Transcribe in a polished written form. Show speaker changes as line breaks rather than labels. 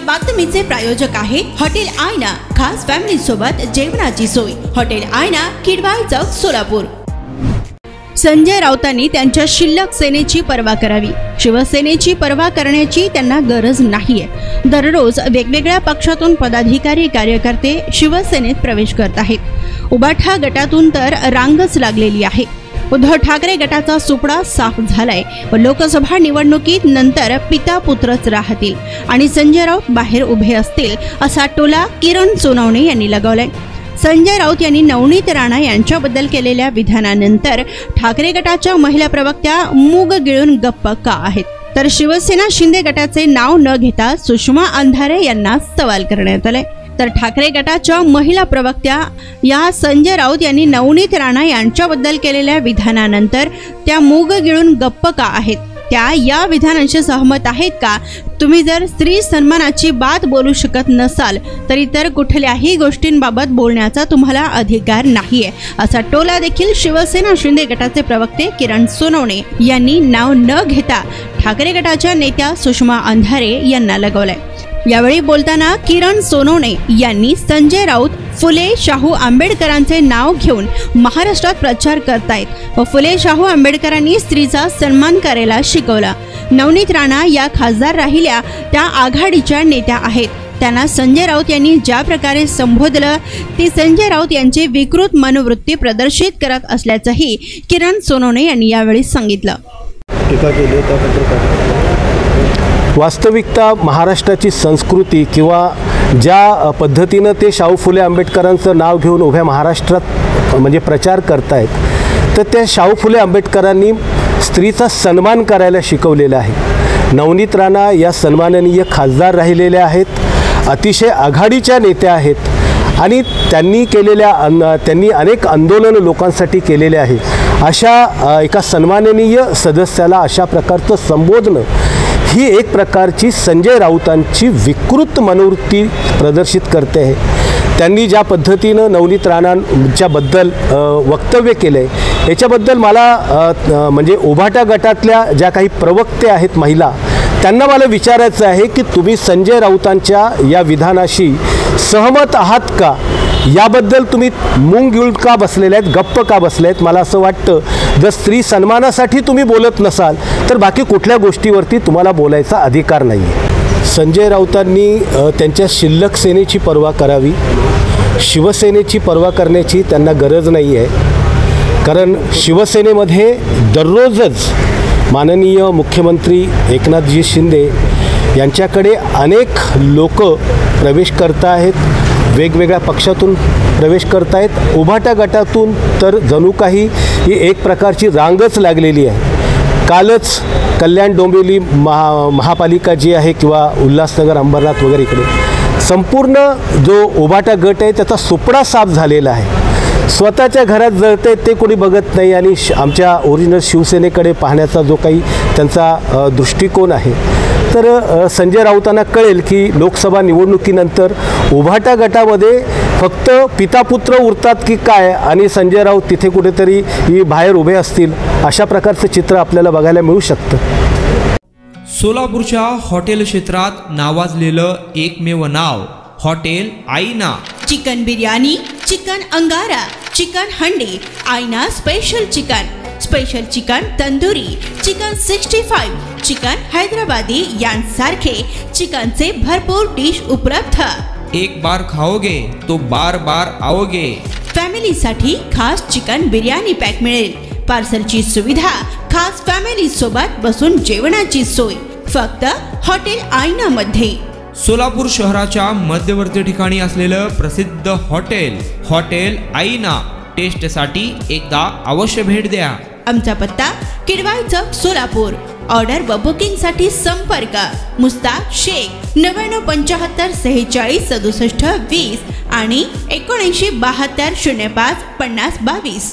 बातमीचे प्रायोजक आहे हॉटेल आयना। खास फॅमिली सोबत जेवणाची सोय। हॉटेल आयना, किडवाई चौक, सोलापूर। संजय राऊतांनी त्यांच्या शिल्लक सेनेची पर्वा करावी। शिवसेनेची पर्वा करण्याची त्यांना गरज नाहीये। दररोज वेगवेगळ्या पक्षातून पदाधिकारी कार्यकर्ते शिवसेनेत प्रवेश करत आहेत। उबाठा गटातून तर रांगच लागलेली आहे। उद्धव ठाकरे गटाचा सुपडा साफ झालाय व लोकसभा निवडणुकीत नंतर पिता पुत्रच राहतील आणि संजय राऊत बाहेर उभे असतील असा टोला किरण सोनवणे यांनी लगावलाय। संजय राऊत यांनी नवनीत राणा यांच्याबद्दल केलेल्या विधानानंतर ठाकरे गटाच्या महिला प्रवक्त्या मूग गिळून गप्प का आहेत, तर शिवसेना शिंदे गटाचे नाव न घेता सुषमा अंधारे यांना सवाल करण्यात आले। तर ठाकरे गटाच्या महिला प्रवक्त्या या संजय राऊत यांनी नवनीत राणा यांच्याबद्दल केलेल्या विधानानंतर त्या मूग गिळून गप्प का आहेत, त्या या विधानांशी सहमत आहेत का? तुम्ही जर स्त्री सन्मानाची बात बोलू शकत नसाल तर इतर कुठल्याही गोष्टींबाबत बोलण्याचा तुम्हाला अधिकार नाहीये, असा टोला देखील शिवसेना शिंदे गटाचे प्रवक्ते किरण सोनवणे यांनी नाव न घेता ठाकरे गटाच्या नेत्या सुषमा अंधारे यांना लगावलाय। यावेळी बोलताना किरण सोनवणे यांनी संजय राऊत फुले शाहू आंबेडकरांचे नाव घेऊन महाराष्ट्रात प्रचार करतायत व फुले शाहू आंबेडकरांनी स्त्रीचा सन्मान करायला शिकवला। नवनीत राणा या खासदार राहिल्या त्या आघाडीच्या नेत्या आहेत। त्यांना संजय राऊत यांनी ज्या प्रकारे संबोधलं ती संजय राऊत यांची विकृत मनोवृत्ती प्रदर्शित करत असल्याचंही किरण सोनवणे यांनी यावेळी सांगितलं।
वास्तविकता महाराष्ट्राची संस्कृती किंवा ज्या पद्धतीनं ते शाहू फुले आंबेडकरांचं नाव घेऊन उभ्या महाराष्ट्रात म्हणजे प्रचार करतायत, तर त्या शाहू फुले आंबेडकरांनी स्त्रीचा सन्मान करायला शिकवलेला आहे। नवनीत राणा या सन्माननीय खासदार राहिलेल्या आहेत, अतिशय आघाडीच्या नेत्या आहेत आणि त्यांनी अनेक आंदोलन लोकांसाठी केलेले आहे। अशा एका सन्माननीय सदस्याला अशा प्रकारचं संबोधन ही एक प्रकारची संजय राऊतांची विकृत मनोवृत्ती प्रदर्शित करते आहे। त्यांनी ज्या पद्धतीनं नवनीत राणांच्याबद्दल वक्तव्य केलं आहे याच्याबद्दल मला म्हणजे उभाटा गटातल्या ज्या काही प्रवक्ते आहेत महिला, त्यांना मला विचारायचं आहे की तुम्ही संजय राऊतांच्या या विधानाशी सहमत आहात का? याबद्दल तुम्ही मूग गिळून का बसलेले आहेत, गप्प का बसले आहेत? मला असं वाटतं जर स्त्री सन्मानासाठी तुम्ही बोलत नसाल तर बाकी कुठल्या गोष्टीवरती तुम्हाला बोलायचा अधिकार नाही आहे। संजय राऊतांनी त्यांच्या शिल्लक सेनेची पर्वा करावी। शिवसेनेची पर्वा करण्याची त्यांना गरज नाही आहे, कारण शिवसेनेमध्ये दररोजच माननीय मुख्यमंत्री एकनाथजी शिंदे यांच्याकडे अनेक लोक प्रवेश करत आहेत, वेगवेगळ्या पक्षातून प्रवेश करत आहेत। उभाटा गटातून तर जणू काही ही एक प्रकारची रांगच लागलेली आहे। कालच कल्याण डोंबिवली महापालिका जी आहे किंवा उल्हासनगर अंबरनाथ वगैरे इकडे संपूर्ण जो उभाटा गट आहे त्याचा सुपडा साफ झालेला आहे। स्वतःच्या घरात जळते ते कोणी बघत नाही आणि आमच्या ओरिजिनल शिवसेनेकडे पाहण्याचा जो काही त्यांचा दृष्टिकोन आहे, तर संजय राऊतांना कळेल की लोकसभा निवडणुकीनंतर उभाटा गटामध्ये फक्त पितापुत्र उरतात की काय आणि संजय राऊत तिथे कुठेतरी बाहेर उभे असतील, अशा प्रकारचं चित्र आपल्याला बघायला मिळू शकतं।
सोलापूरच्या हॉटेल क्षेत्रात नावाजलेलं एकमेव नाव हॉटेल आईना।
चिकन बिर्याणी, चिकन अंगारा, चिकन हंडी, आईना special chicken tandoori, chicken 65, chicken Hyderabadi यांसारखे चिकनचे भरपूर डिश उपलब्ध।
एक बार खाओगे तो बार बार आओगे।
फॅमिलीसाठी खास चिकन बिर्याणी पॅक मिळेल, पार्सलची सुविधा, खास फॅमिली सोबत बसून जेवणाची सोय फक्त हॉटेल आईना मध्ये।
सोलापूर शहराच्या मध्यवर्ती ठिकाणी असलेलं प्रसिद्ध हॉटेल आईना टेस्टसाठी एकदा अवश्य भेट द्या।
आमचा पत्ता किडवाई चौक, सोलापूर। ऑर्डर व बुकिंग साठी संपर्क मुस्ताक शेख 9975 46 67 20 आणि 7972 05 50 22।